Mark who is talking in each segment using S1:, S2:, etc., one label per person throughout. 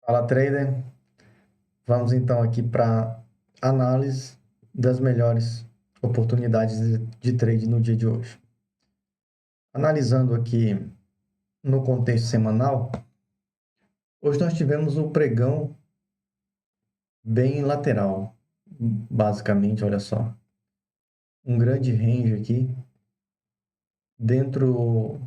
S1: Fala, trader. Vamos então aqui para análise das melhores oportunidades de trade no dia de hoje. Analisando aqui no contexto semanal, hoje nós tivemos o pregão bem lateral, basicamente, olha só. Um grande range aqui dentro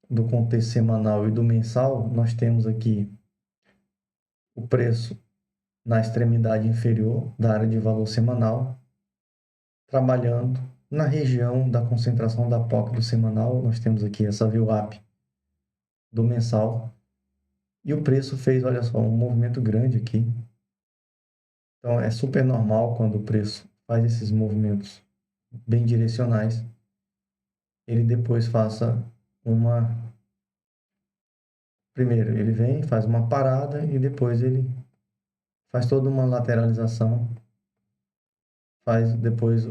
S1: do contexto semanal e do mensal, nós temos aqui o preço na extremidade inferior da área de valor semanal, trabalhando na região da concentração da POC do semanal. Nós temos aqui essa VWAP do mensal. E o preço fez, olha só, um movimento grande aqui. Então, é super normal quando o preço faz esses movimentos bem direcionais, ele depois faça uma... Primeiro, ele vem, faz uma parada e depois ele faz toda uma lateralização, faz depois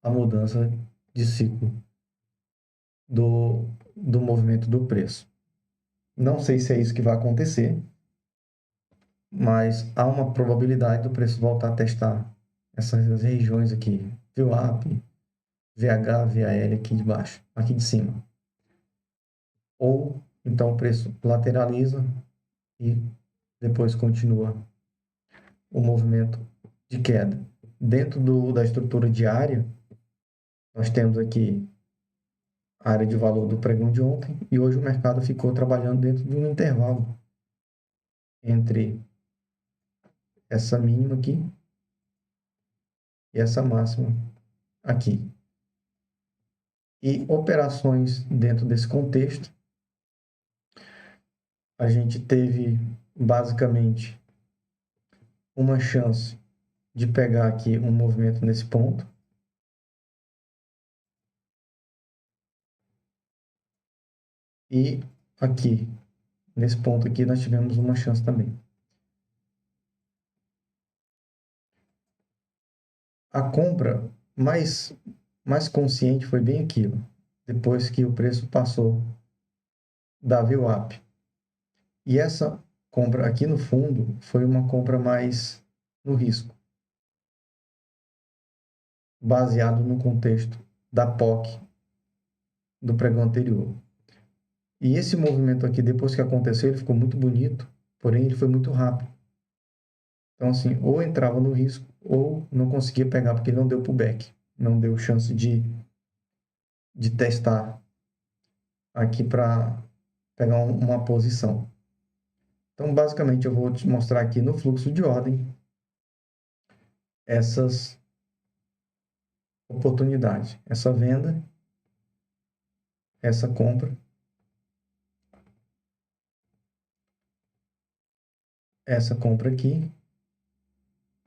S1: a mudança de ciclo do movimento do preço. Não sei se é isso que vai acontecer, mas há uma probabilidade do preço voltar a testar essas regiões aqui, VWAP, VH, VAL aqui de baixo, aqui de cima. Ou então o preço lateraliza e depois continua o movimento de queda. Dentro da estrutura diária, nós temos aqui a área de valor do pregão de ontem e hoje o mercado ficou trabalhando dentro de um intervalo entre essa mínima aqui e essa máxima aqui. E operações dentro desse contexto, a gente teve basicamente uma chance de pegar aqui um movimento nesse ponto. E aqui, nesse ponto aqui, nós tivemos uma chance também. A compra mais consciente foi bem aquilo, depois que o preço passou da VWAP. E essa compra aqui no fundo foi uma compra mais no risco, baseado no contexto da POC do pregão anterior. E esse movimento aqui, depois que aconteceu, ele ficou muito bonito, porém ele foi muito rápido. Então, assim, ou entrava no risco, ou não conseguia pegar, porque ele não deu pullback, não deu chance de testar aqui para pegar uma posição. Então, basicamente, eu vou te mostrar aqui no fluxo de ordem essas oportunidades. Essa venda, essa compra, essa compra aqui.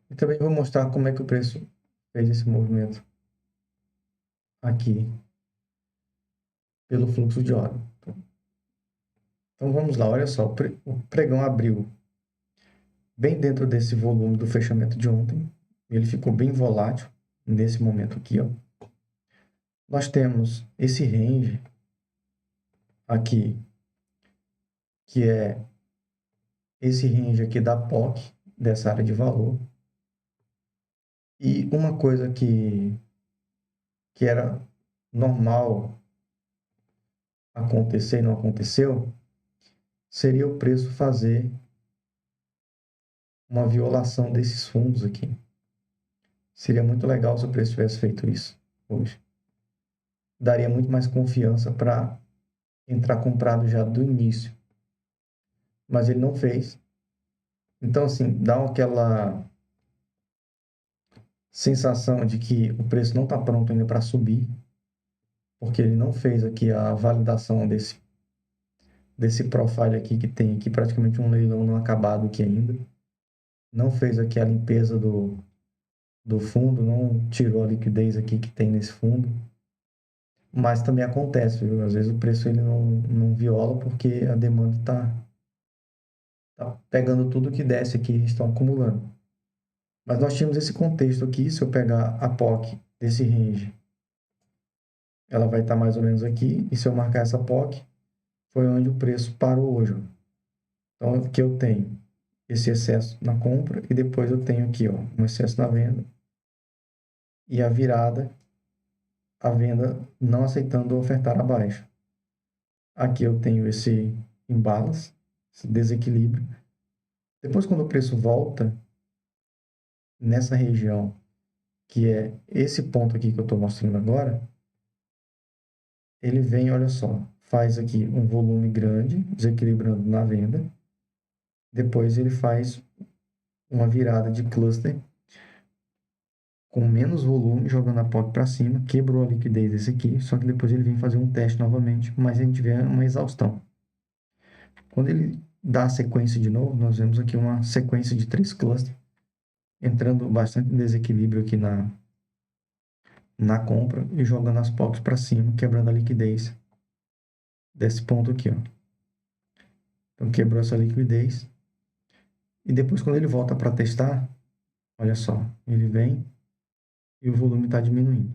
S1: E também vou mostrar como é que o preço fez esse movimento aqui pelo fluxo de ordem. Então, vamos lá, olha só, o pregão abriu bem dentro desse volume do fechamento de ontem. Ele ficou bem volátil nesse momento aqui, ó. Nós temos esse range aqui, que é esse range aqui da POC, dessa área de valor. E uma coisa que era normal acontecer e não aconteceu, seria o preço fazer uma violação desses fundos aqui. Seria muito legal se o preço tivesse feito isso hoje. Daria muito mais confiança para entrar comprado já do início. Mas ele não fez. Então, assim, dá aquela sensação de que o preço não está pronto ainda para subir, porque ele não fez aqui a validação desse profile aqui que tem aqui praticamente um leilão não acabado aqui ainda. Não fez aqui a limpeza do fundo, não tirou a liquidez aqui que tem nesse fundo. Mas também acontece, viu? Às vezes o preço ele não viola porque a demanda tá pegando tudo que desce aqui e estão acumulando. Mas nós tínhamos esse contexto aqui, se eu pegar a POC desse range, ela vai estar mais ou menos aqui, e se eu marcar essa POC, foi onde o preço parou hoje. Então, aqui eu tenho esse excesso na compra e depois eu tenho aqui, ó, um excesso na venda e a virada, a venda não aceitando ofertar abaixo. Aqui eu tenho esse imbalance, esse desequilíbrio. Depois, quando o preço volta nessa região, que é esse ponto aqui que eu estou mostrando agora, ele vem, olha só, faz aqui um volume grande, desequilibrando na venda. Depois ele faz uma virada de cluster com menos volume, jogando a POC para cima, quebrou a liquidez desse aqui, só que depois ele vem fazer um teste novamente, mas a gente vê uma exaustão. Quando ele dá a sequência de novo, nós vemos aqui uma sequência de 3 clusters, entrando bastante em desequilíbrio aqui na compra e jogando as POCs para cima, quebrando a liquidez desse ponto aqui, ó. Então quebrou essa liquidez. E depois quando ele volta para testar, olha só, ele vem e o volume está diminuindo.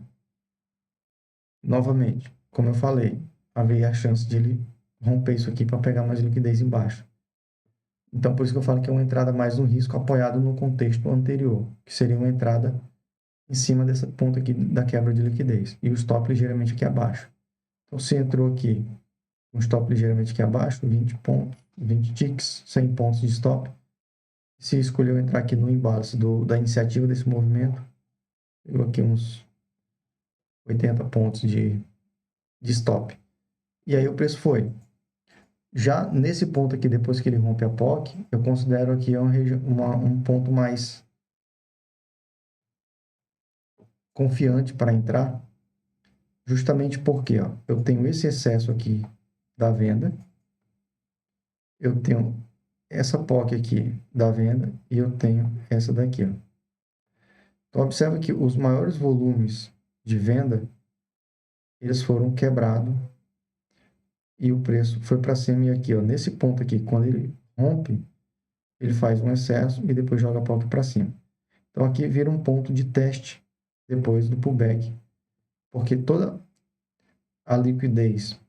S1: Novamente, como eu falei, havia a chance de ele romper isso aqui para pegar mais liquidez embaixo. Então, por isso que eu falo que é uma entrada mais no risco apoiado no contexto anterior, que seria uma entrada em cima dessa ponta aqui da quebra de liquidez, e o stop ligeiramente aqui abaixo. Então, se entrou aqui um stop ligeiramente aqui abaixo, 20 pontos, 20 ticks, 100 pontos de stop. Se escolheu entrar aqui no imbalance da iniciativa desse movimento, pegou aqui uns 80 pontos de stop. E aí o preço foi. Já nesse ponto aqui, depois que ele rompe a POC, eu considero aqui um ponto mais confiante para entrar, justamente porque ó, eu tenho esse excesso aqui da venda, eu tenho essa POC aqui da venda e eu tenho essa daqui. Ó. Então, observa que os maiores volumes de venda, eles foram quebrados e o preço foi para cima. E aqui, ó, nesse ponto aqui, quando ele rompe, ele faz um excesso e depois joga a POC para cima. Então, aqui vira um ponto de teste depois do pullback, porque toda a liquidez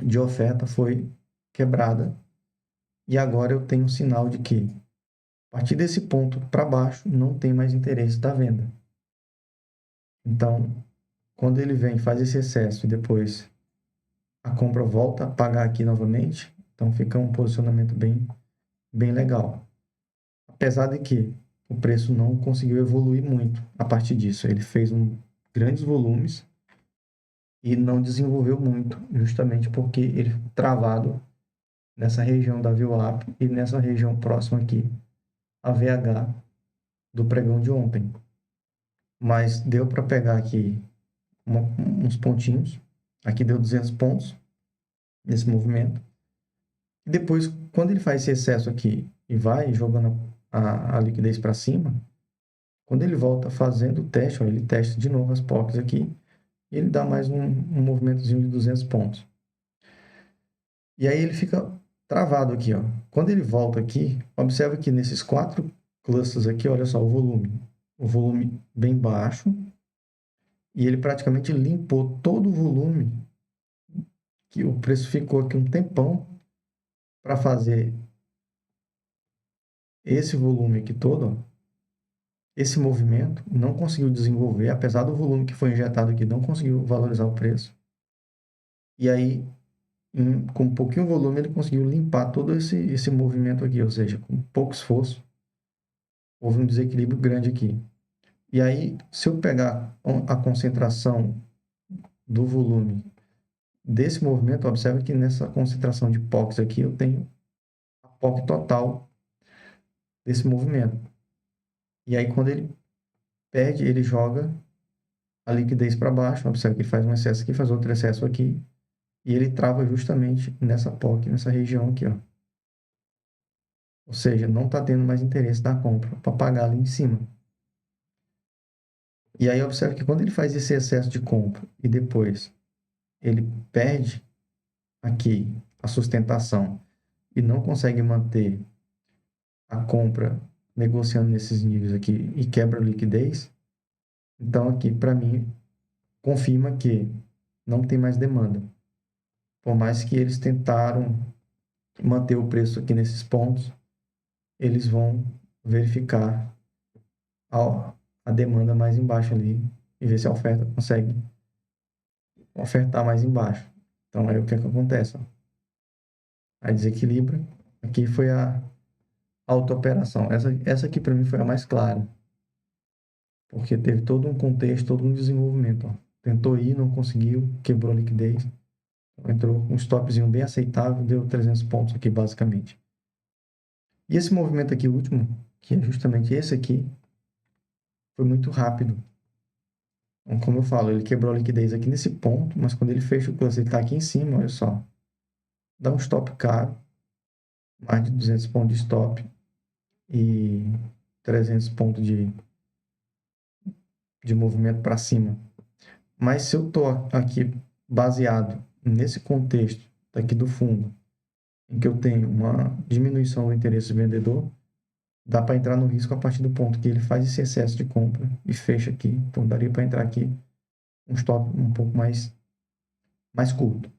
S1: de oferta foi quebrada e agora eu tenho um sinal de que a partir desse ponto para baixo não tem mais interesse da venda. Então, quando ele vem, faz esse excesso e depois a compra volta a pagar aqui novamente, então fica um posicionamento bem legal. Apesar de que o preço não conseguiu evoluir muito a partir disso, ele fez grandes volumes e não desenvolveu muito, justamente porque ele ficou travado nessa região da VWAP e nessa região próxima aqui, a VH do pregão de ontem. Mas deu para pegar aqui uns pontinhos, aqui deu 200 pontos nesse movimento. E depois, quando ele faz esse excesso aqui e vai jogando a liquidez para cima, quando ele volta fazendo o teste, ó, ele testa de novo as POCs aqui, e ele dá mais um movimentozinho de 200 pontos. E aí ele fica travado aqui, ó. Quando ele volta aqui, observa que nesses 4 clusters aqui, olha só o volume. O volume bem baixo. E ele praticamente limpou todo o volume que o preço ficou aqui um tempão para fazer esse volume aqui todo, ó. Esse movimento não conseguiu desenvolver, apesar do volume que foi injetado aqui, não conseguiu valorizar o preço. E aí, com um pouquinho volume, ele conseguiu limpar todo esse movimento aqui, ou seja, com pouco esforço, houve um desequilíbrio grande aqui. E aí, se eu pegar a concentração do volume desse movimento, observe que nessa concentração de POCs aqui, eu tenho a POC total desse movimento. E aí, quando ele perde, ele joga a liquidez para baixo, observe que ele faz um excesso aqui, faz outro excesso aqui, e ele trava justamente nessa POC, nessa região aqui, ó. Ou seja, não está tendo mais interesse da compra para pagar ali em cima. E aí observe que quando ele faz esse excesso de compra e depois ele perde aqui a sustentação e não consegue manter a compra negociando nesses níveis aqui e quebra a liquidez, então aqui para mim confirma que não tem mais demanda. Por mais que eles tentaram manter o preço aqui nesses pontos, eles vão verificar a demanda mais embaixo ali e ver se a oferta consegue ofertar mais embaixo. Então, aí o que é que acontece? Ó? Aí desequilibra. Aqui foi a auto-operação. Essa aqui para mim foi a mais clara, porque teve todo um contexto, todo um desenvolvimento. Ó. Tentou ir, não conseguiu, quebrou a liquidez. Entrou um stopzinho bem aceitável, deu 300 pontos aqui, basicamente. E esse movimento aqui último, que é justamente esse aqui, foi muito rápido. Então, como eu falo, ele quebrou a liquidez aqui nesse ponto, mas quando ele fecha o close, ele está aqui em cima, olha só. Dá um stop caro, mais de 200 pontos de stop e 300 pontos de movimento para cima. Mas se eu estou aqui baseado nesse contexto daqui do fundo, em que eu tenho uma diminuição do interesse do vendedor, dá para entrar no risco a partir do ponto que ele faz esse excesso de compra e fecha aqui. Então, daria para entrar aqui um stop um pouco mais curto.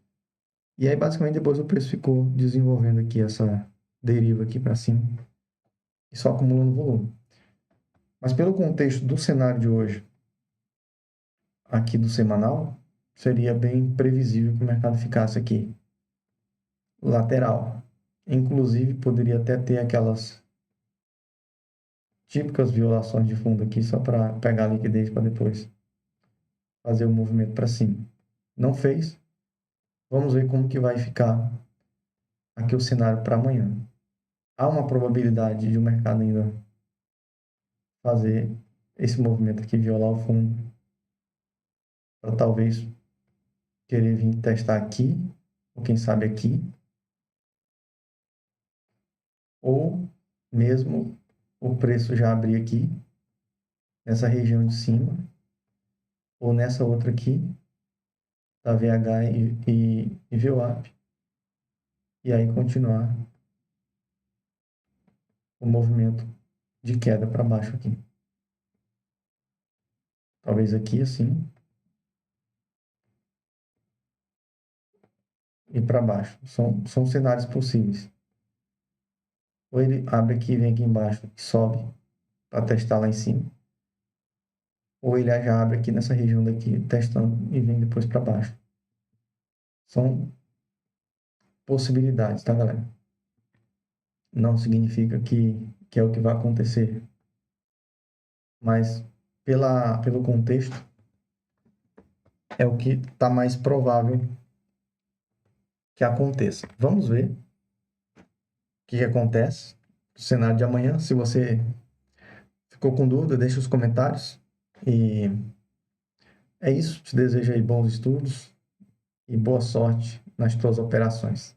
S1: E aí, basicamente, depois o preço ficou desenvolvendo aqui essa deriva aqui para cima e só acumulando volume. Mas pelo contexto do cenário de hoje, aqui do semanal, seria bem previsível que o mercado ficasse aqui lateral. Inclusive, poderia até ter aquelas típicas violações de fundo aqui, só para pegar a liquidez para depois fazer o movimento para cima. Não fez. Vamos ver como que vai ficar aqui o cenário para amanhã. Há uma probabilidade de o mercado ainda fazer esse movimento aqui, violar o fundo, para talvez querer vir testar aqui, ou quem sabe aqui, ou mesmo o preço já abrir aqui, nessa região de cima, ou nessa outra aqui, da VH e VWAP, e aí continuar o movimento de queda para baixo aqui. Talvez aqui assim, e para baixo. São cenários possíveis. Ou ele abre aqui, vem aqui embaixo e sobe para testar lá em cima. Ou ele já abre aqui nessa região daqui, testando e vem depois para baixo. São possibilidades, tá, galera? Não significa que é o que vai acontecer. Mas pelo contexto, é o que está mais provável que aconteça. Vamos ver o que acontece no cenário de amanhã. Se você ficou com dúvida, deixe os comentários. E é isso. Te desejo aí bons estudos e boa sorte nas tuas operações.